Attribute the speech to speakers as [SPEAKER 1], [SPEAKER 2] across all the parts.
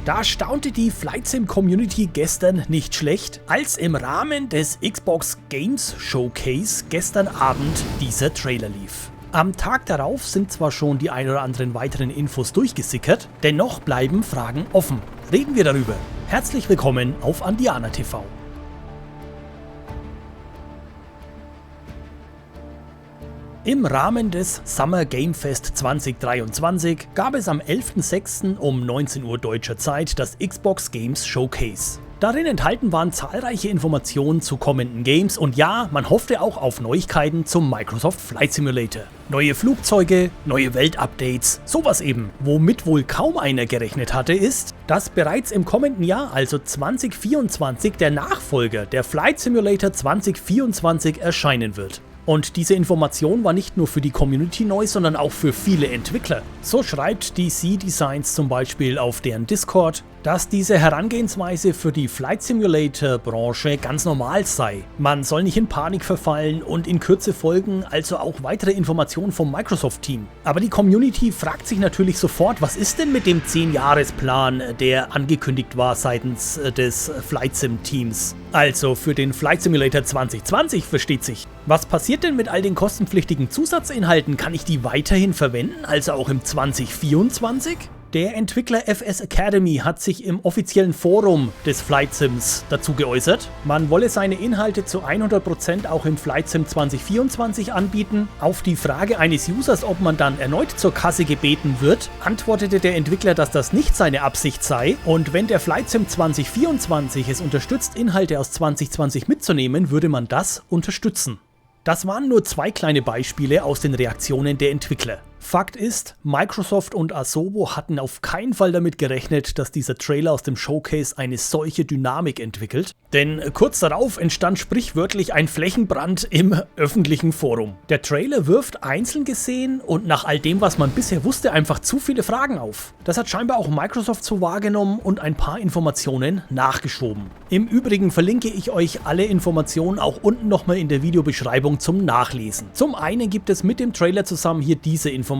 [SPEAKER 1] Da staunte die Flight Sim Community gestern nicht schlecht, als im Rahmen des Xbox Games Showcase gestern Abend dieser Trailer lief. Am Tag darauf sind zwar schon die ein oder anderen weiteren Infos durchgesickert, dennoch bleiben Fragen offen. Reden wir darüber. Herzlich willkommen auf Andiana TV. Im Rahmen des Summer Game Fest 2023 gab es am 11.06. um 19 Uhr deutscher Zeit das Xbox Games Showcase. Darin enthalten waren zahlreiche Informationen zu kommenden Games und ja, man hoffte auch auf Neuigkeiten zum Microsoft Flight Simulator. Neue Flugzeuge, neue Weltupdates, sowas eben. Womit wohl kaum einer gerechnet hatte, ist, dass bereits im kommenden Jahr, also 2024, der Nachfolger der Flight Simulator 2024 erscheinen wird. Und diese Information war nicht nur für die Community neu, sondern auch für viele Entwickler. So schreibt DC Designs zum Beispiel auf deren Discord, dass diese Herangehensweise für die Flight Simulator Branche ganz normal sei. Man soll nicht in Panik verfallen und in Kürze folgen also auch weitere Informationen vom Microsoft-Team. Aber die Community fragt sich natürlich sofort, was ist denn mit dem 10-Jahres-Plan, der angekündigt war seitens des Flight Sim-Teams? Also für den Flight Simulator 2020 versteht sich. Was passiert denn mit all den kostenpflichtigen Zusatzinhalten? Kann ich die weiterhin verwenden, also auch im 2024? Der Entwickler FS Academy hat sich im offiziellen Forum des Flight Sims dazu geäußert. Man wolle seine Inhalte zu 100% auch im Flight Sim 2024 anbieten. Auf die Frage eines Users, ob man dann erneut zur Kasse gebeten wird, antwortete der Entwickler, dass das nicht seine Absicht sei. Und wenn der Flight Sim 2024 es unterstützt, Inhalte aus 2020 mitzunehmen, würde man das unterstützen. Das waren nur zwei kleine Beispiele aus den Reaktionen der Entwickler. Fakt ist, Microsoft und Asobo hatten auf keinen Fall damit gerechnet, dass dieser Trailer aus dem Showcase eine solche Dynamik entwickelt. Denn kurz darauf entstand sprichwörtlich ein Flächenbrand im öffentlichen Forum. Der Trailer wirft einzeln gesehen und nach all dem, was man bisher wusste, einfach zu viele Fragen auf. Das hat scheinbar auch Microsoft so wahrgenommen und ein paar Informationen nachgeschoben. Im Übrigen verlinke ich euch alle Informationen auch unten nochmal in der Videobeschreibung zum Nachlesen. Zum einen gibt es mit dem Trailer zusammen hier diese Informationen.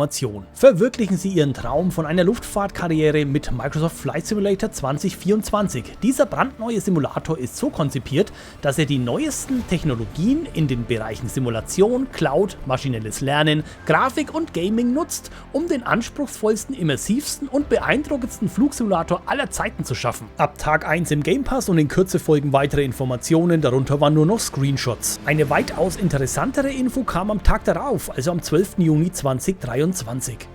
[SPEAKER 1] Verwirklichen Sie Ihren Traum von einer Luftfahrtkarriere mit Microsoft Flight Simulator 2024. Dieser brandneue Simulator ist so konzipiert, dass er die neuesten Technologien in den Bereichen Simulation, Cloud, maschinelles Lernen, Grafik und Gaming nutzt, um den anspruchsvollsten, immersivsten und beeindruckendsten Flugsimulator aller Zeiten zu schaffen. Ab Tag 1 im Game Pass und in Kürze folgen weitere Informationen, darunter waren nur noch Screenshots. Eine weitaus interessantere Info kam am Tag darauf, also am 12. Juni 2023.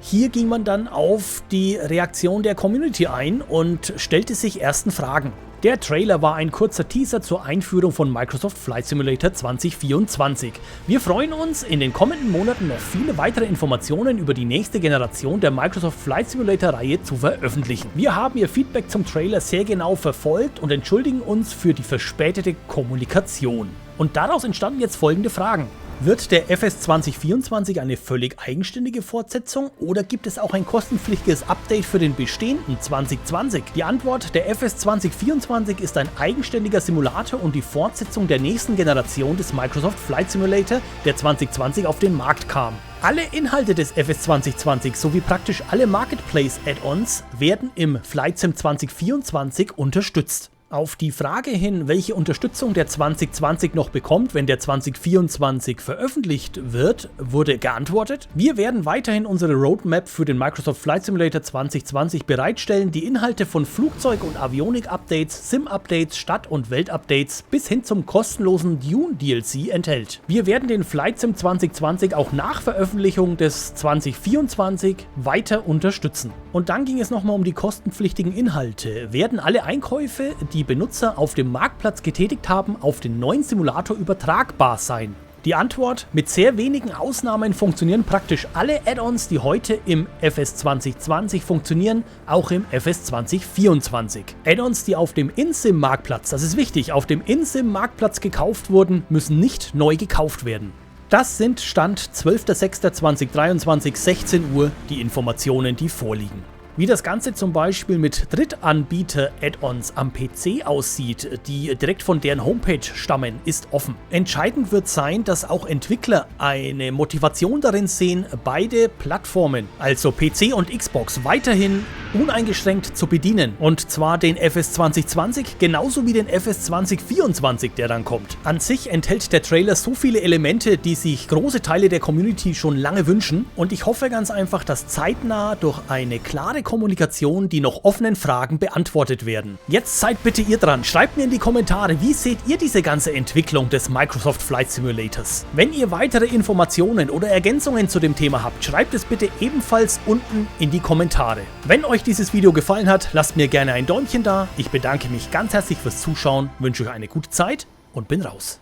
[SPEAKER 1] Hier ging man dann auf die Reaktion der Community ein und stellte sich ersten Fragen. Der Trailer war ein kurzer Teaser zur Einführung von Microsoft Flight Simulator 2024. Wir freuen uns, in den kommenden Monaten noch viele weitere Informationen über die nächste Generation der Microsoft Flight Simulator Reihe zu veröffentlichen. Wir haben Ihr Feedback zum Trailer sehr genau verfolgt und entschuldigen uns für die verspätete Kommunikation. Und daraus entstanden jetzt folgende Fragen. Wird der FS 2024 eine völlig eigenständige Fortsetzung oder gibt es auch ein kostenpflichtiges Update für den bestehenden 2020? Die Antwort, der FS 2024 ist ein eigenständiger Simulator und die Fortsetzung der nächsten Generation des Microsoft Flight Simulator, der 2020 auf den Markt kam. Alle Inhalte des FS 2020 sowie praktisch alle Marketplace-Add-ons werden im Flight Sim 2024 unterstützt. Auf die Frage hin, welche Unterstützung der 2020 noch bekommt, wenn der 2024 veröffentlicht wird, wurde geantwortet: Wir werden weiterhin unsere Roadmap für den Microsoft Flight Simulator 2020 bereitstellen, die Inhalte von Flugzeug- und Avionik-Updates, Sim-Updates, Stadt- und Welt-Updates bis hin zum kostenlosen Dune-DLC enthält. Wir werden den Flight Sim 2020 auch nach Veröffentlichung des 2024 weiter unterstützen. Und dann ging es nochmal um die kostenpflichtigen Inhalte. Werden alle Einkäufe, die Benutzer auf dem Marktplatz getätigt haben, auf den neuen Simulator übertragbar sein? Die Antwort: Mit sehr wenigen Ausnahmen funktionieren praktisch alle Add-ons, die heute im FS 2020 funktionieren, auch im FS 2024. Add-ons, die auf dem InSim-Marktplatz, das ist wichtig, auf dem InSim-Marktplatz gekauft wurden, müssen nicht neu gekauft werden. Das sind Stand 12.06.2023, 16 Uhr, die Informationen, die vorliegen. Wie das Ganze zum Beispiel mit Drittanbieter-Add-ons am PC aussieht, die direkt von deren Homepage stammen, ist offen. Entscheidend wird sein, dass auch Entwickler eine Motivation darin sehen, beide Plattformen, also PC und Xbox, weiterhin uneingeschränkt zu bedienen. Und zwar den FS 2020 genauso wie den FS 2024, der dann kommt. An sich enthält der Trailer so viele Elemente, die sich große Teile der Community schon lange wünschen. Und ich hoffe ganz einfach, dass zeitnah durch eine klare Kommunikation die noch offenen Fragen beantwortet werden. Jetzt seid bitte ihr dran. Schreibt mir in die Kommentare, wie seht ihr diese ganze Entwicklung des Microsoft Flight Simulators? Wenn ihr weitere Informationen oder Ergänzungen zu dem Thema habt, schreibt es bitte ebenfalls unten in die Kommentare. Wenn euch dieses Video gefallen hat, lasst mir gerne ein Däumchen da. Ich bedanke mich ganz herzlich fürs Zuschauen, wünsche euch eine gute Zeit und bin raus.